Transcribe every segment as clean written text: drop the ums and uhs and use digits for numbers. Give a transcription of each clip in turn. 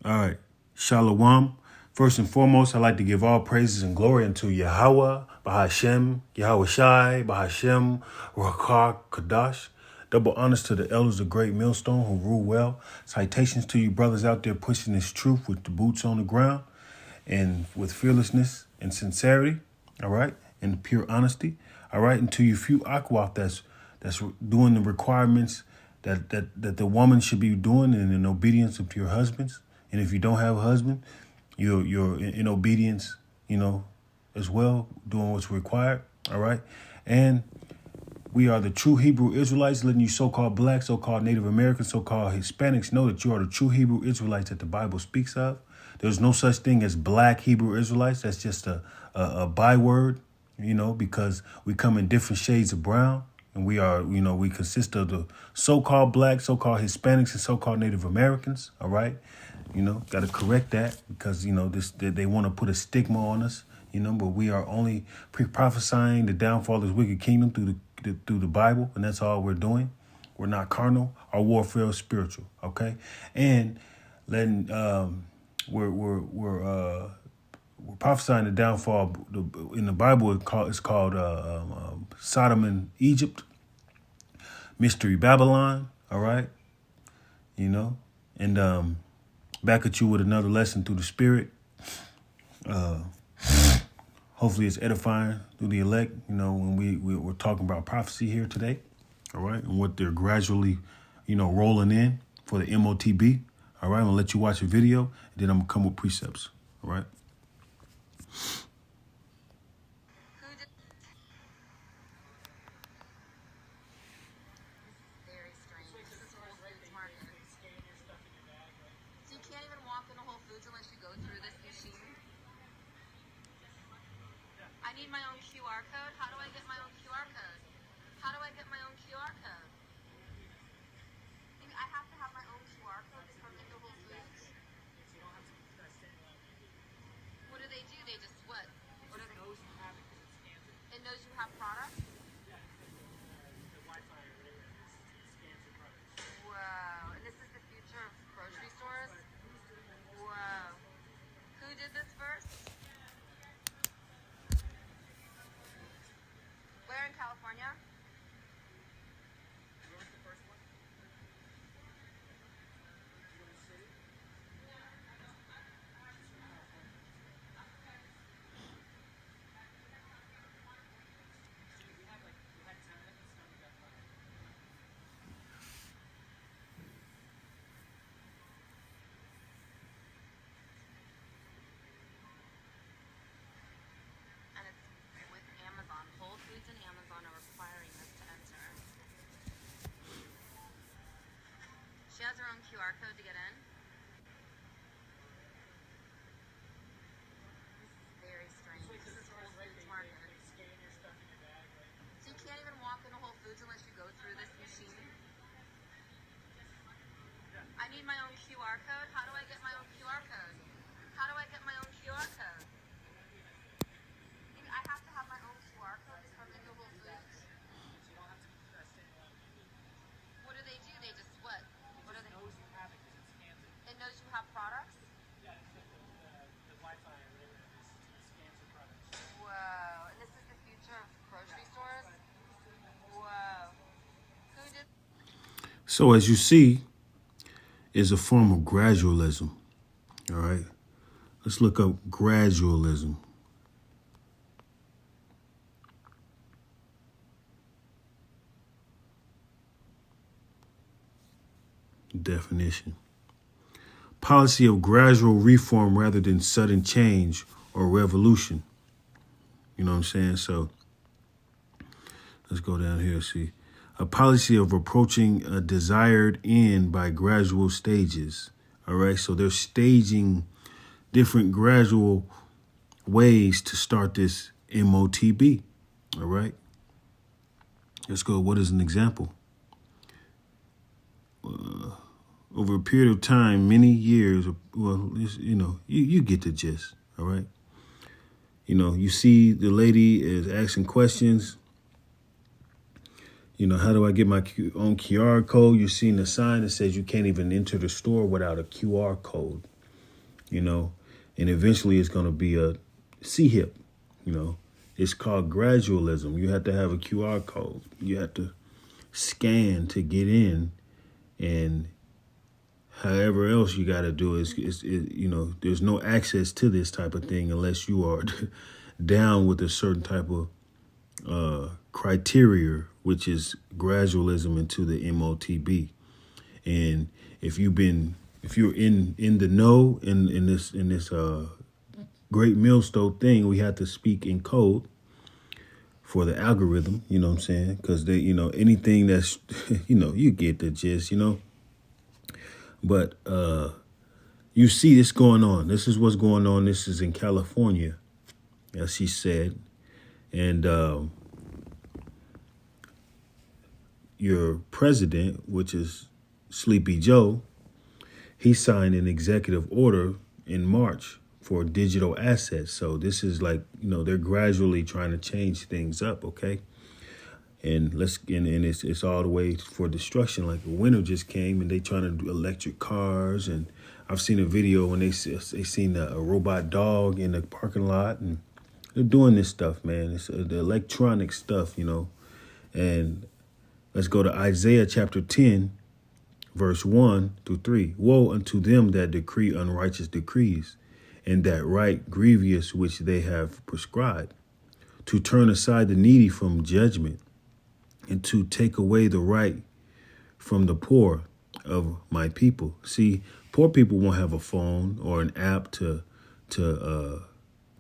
All right. Shalom. First and foremost, I'd like to give all praises and glory unto Yahweh, Bahashem, Yahweh Shai, Bahashem, Rakar, Kadash. Double honors to the elders of Great Millstone who rule well. Citations to you brothers out there pushing this truth with the boots on the ground and with fearlessness and sincerity, all right, and pure honesty, all right, and to you few Akwaf that's doing the requirements that the woman should be doing and in obedience to your husbands. And if you don't have a husband, you're in obedience, as well, doing what's required. All right. And we are the true Hebrew Israelites, letting you so-called black, so-called Native Americans, so-called Hispanics know that you are the true Hebrew Israelites that the Bible speaks of. There's no such thing as black Hebrew Israelites. That's just a byword, because we come in different shades of brown. And we are, we consist of the so-called black, so-called Hispanics, and so-called Native Americans. All right. Got to correct that because, they want to put a stigma on us, but we are only prophesying the downfall of this wicked kingdom through the Bible. And that's all we're doing. We're not carnal. Our warfare is spiritual. OK, and letting we're prophesying the downfall in the Bible. It's called Sodom and Egypt, Mystery Babylon. All right. And back at you with another lesson through the Spirit. Hopefully it's edifying through the elect, when we're talking about prophecy here today. All right. And what they're gradually, rolling in for the MOTB. All right. I'm going to let you watch a video and then I'm going to come with precepts. All right. I need my own QR code. How do I get my own QR code? How do I get my own QR code? I have to have my own QR code to come into Whole Foods. What do? They just what? What are they? It knows you have products? Wow. And this is the future of grocery stores? Wow. Who did this first? Where in California? Where was the first one? City? We had 10 minutes and we got 5. And it's with Amazon. Whole Foods and Amazon are requiring us to enter. She has her own QR code to get in. Very strange. This is Whole Foods Market. So you can't even walk into Whole Foods unless you go through this machine? I need my own QR code. How do I get my own QR code? How do I get my own QR code? I have to have my own QR code to come into Whole Foods. You don't have to what do? They just what? What are they? It knows you have it because it scans it. It knows you have products? Yeah, the Wi-Fi or whatever it is, it scans your products. Wow. And this is the future of grocery stores? Wow. Who did? So as you see, is a form of gradualism. All right. Let's look up gradualism. Definition. Policy of gradual reform rather than sudden change or revolution. You know what I'm saying? So let's go down here. See, a policy of approaching a desired end by gradual stages. All right. So they're staging different gradual ways to start this MOTB. All right. Let's go. What is an example? Over a period of time, many years, well, you get the gist, all right? You see the lady is asking questions. How do I get my own QR code? You're seeing the sign that says you can't even enter the store without a QR code. you know, and eventually it's going to be a C-hip, you know. It's called gradualism. You have to have a QR code. You have to scan to get in, and however else you got to do you know, there's no access to this type of thing unless you are down with a certain type of criteria, which is gradualism into the MOTB. And if you're in the know in this great millstone thing, we have to speak in code for the algorithm, you know what I'm saying? Because they, you know, anything that's, you know, you get the gist, you know. But you see this going on. This is what's going on. This is in California, as she said. And your president, which is Sleepy Joe, he signed an executive order in March for digital assets. So this is like, you know, they're gradually trying to change things up, okay? And it's all the way for destruction. Like the winter just came and they trying to do electric cars. And I've seen a video when they seen a robot dog in the parking lot, and they're doing this stuff, man. It's the electronic stuff, you know. And let's go to Isaiah chapter 10, verse 1-3. Woe unto them that decree unrighteous decrees, and that write grievous which they have prescribed, to turn aside the needy from judgment, and to take away the right from the poor of my people. See, poor people won't have a phone or an app to do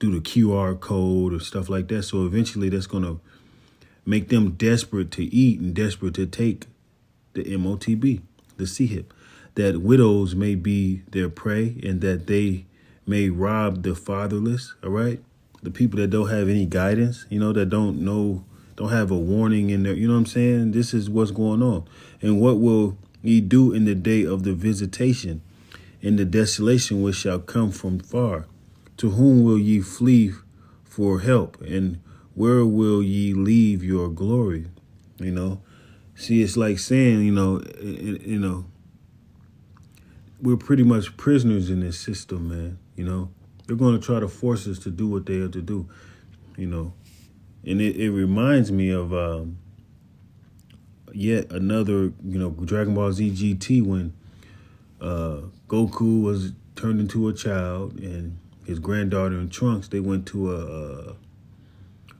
the QR code or stuff like that. So eventually that's going to make them desperate to eat and desperate to take the MOTB, the C-hip, that widows may be their prey and that they may rob the fatherless, all right? The people that don't have any guidance, you know, that don't have a warning in there, you know what I'm saying? This is what's going on. And what will ye do in the day of the visitation, in the desolation which shall come from far? To whom will ye flee for help? And where will ye leave your glory? You know, see, it's like saying, you know, we're pretty much prisoners in this system, man. You know, they're going to try to force us to do what they have to do, you know. And it reminds me of yet another, you know, Dragon Ball Z GT, when Goku was turned into a child and his granddaughter and Trunks, they went to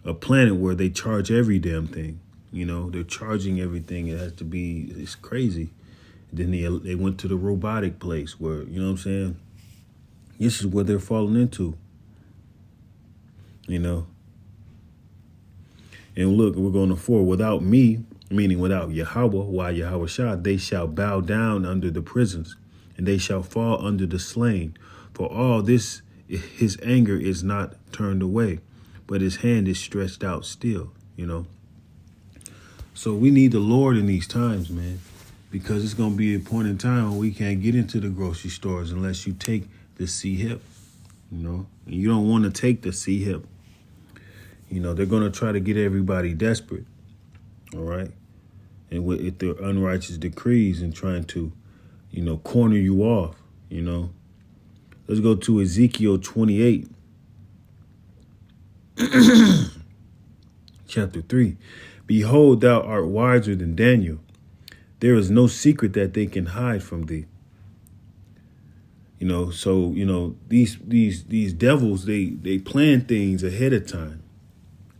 a planet where they charge every damn thing. You know, they're charging everything. It has to be, it's crazy. Then they went to the robotic place where, you know what I'm saying? This is what they're falling into, you know. And look, we're going to 4. Without me, meaning without Yahweh, why Yahweh Shah, they shall bow down under the prisons, and they shall fall under the slain. For all this, his anger is not turned away, but his hand is stretched out still, you know. So we need the Lord in these times, man, because it's going to be a point in time when we can't get into the grocery stores unless you take the C-hip, you know. And you don't want to take the C-hip. You know, they're going to try to get everybody desperate, all right? And with their unrighteous decrees and trying to, you know, corner you off, you know. Let's go to Ezekiel 28, chapter 3. Behold, thou art wiser than Daniel. There is no secret that they can hide from thee. You know, so, you know, these devils, they plan things ahead of time.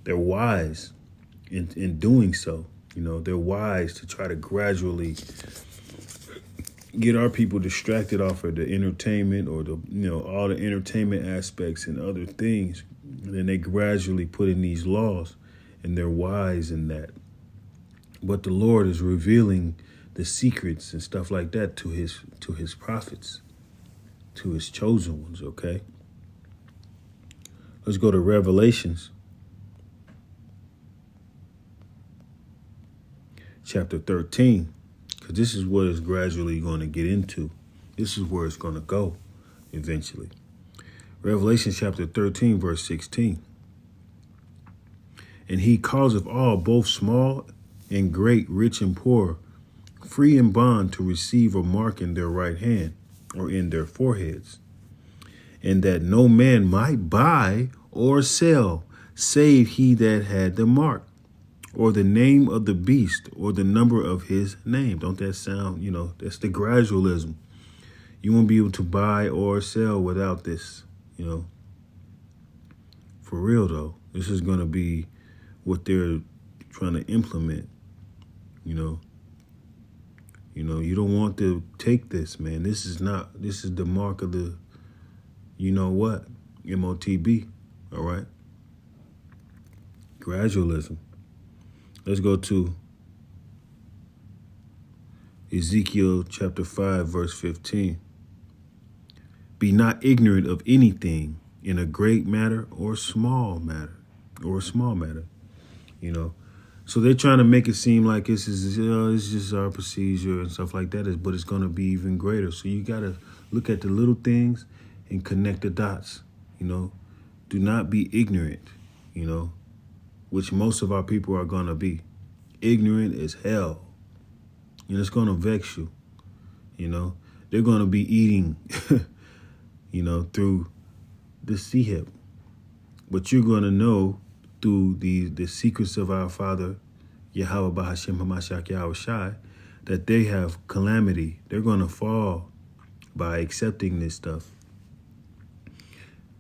They're wise in doing so. You know, they're wise to try to gradually get our people distracted off of the entertainment or the, you know, all the entertainment aspects and other things. And then they gradually put in these laws, and they're wise in that. But the Lord is revealing the secrets and stuff like that to his prophets, to his chosen ones, okay? Let's go to Revelations chapter 13, because this is what it's gradually going to get into. This is where it's going to go eventually. Revelation chapter 13, verse 16. And he causeth all, both small and great, rich and poor, free and bond, to receive a mark in their right hand or in their foreheads, and that no man might buy or sell, save he that had the mark, or the name of the beast, or the number of his name. Don't that sound, that's the gradualism. You won't be able to buy or sell without this, For real, though. This is going to be what they're trying to implement, You don't want to take this, man. This is the mark of the, what? MOTB, all right? Gradualism. Let's go to Ezekiel chapter 5, verse 15. Be not ignorant of anything in a great matter or a small matter, So they're trying to make it seem like it's just our procedure and stuff like that, but it's going to be even greater. So you got to look at the little things and connect the dots, Do not be ignorant, which most of our people are going to be. Ignorant as hell. It's going to vex you, They're going to be eating, through the hip. But you're going to know through the secrets of our Father, Yahweh Bahashem Hamashiach Yahweh Shai, that they have calamity. They're going to fall by accepting this stuff.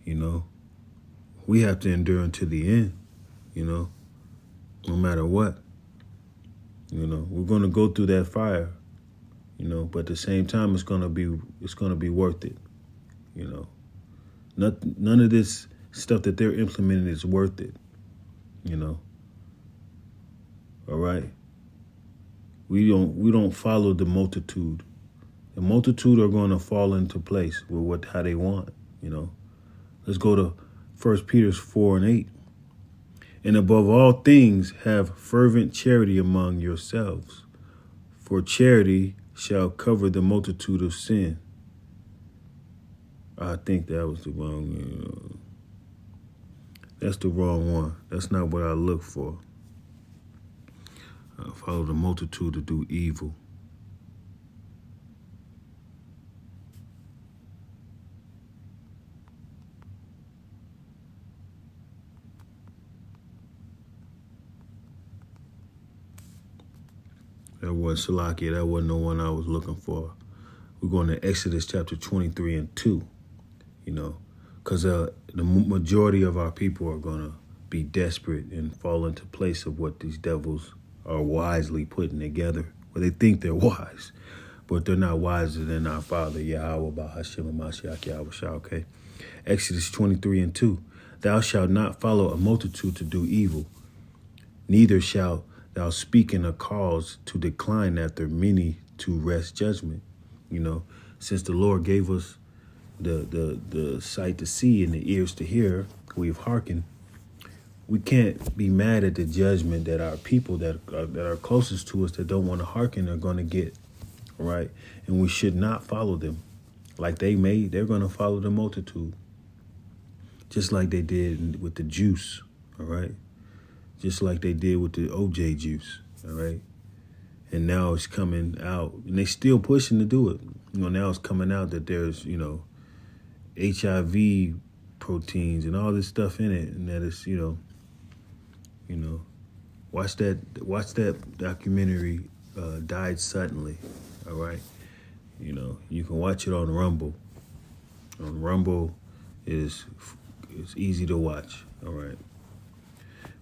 We have to endure until the end, no matter what. We're going to go through that fire, but at the same time, it's going to be worth it, None of this stuff that they're implementing is worth it, All right. We don't follow the multitude. The multitude are going to fall into place with how they want, Let's go to 1 Peter 4:8. And above all things, have fervent charity among yourselves, for charity shall cover the multitude of sin. I think that was the wrong. That's the wrong one. That's not what I look for. I follow the multitude to do evil. That wasn't Salakia. That wasn't the one I was looking for. We're going to Exodus chapter 23 and 2, because the majority of our people are going to be desperate and fall into place of what these devils are wisely putting together. Well, they think they're wise, but they're not wiser than our Father, Yahweh Bahashem Hamashiach Yahweh Shai, okay? Exodus 23 and 2. Thou shalt not follow a multitude to do evil, neither shalt thou speak in a cause to decline after many to wrest judgment. Since the Lord gave us the sight to see and the ears to hear, we've hearkened. We can't be mad at the judgment that our people that are closest to us that don't want to hearken are going to get, all right? And we should not follow them like they're going to follow the multitude, just like they did with the juice, all right? Just like they did with the OJ juice, all right? And now it's coming out, and they still pushing to do it. Now it's coming out that there's, HIV proteins and all this stuff in it, and that it's, watch that documentary, Died Suddenly, all right? You can watch it on Rumble. On Rumble, it's easy to watch, all right?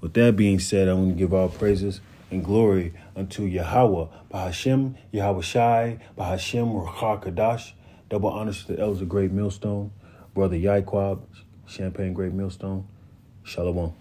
With that being said, I want to give all praises and glory unto Yahweh, Bahashem, Yahweh Shai, Bahashem, Ruach Kadash. Double honors to the elders of Great Millstone, Brother Yaiquab, Champagne Great Millstone. Shalom.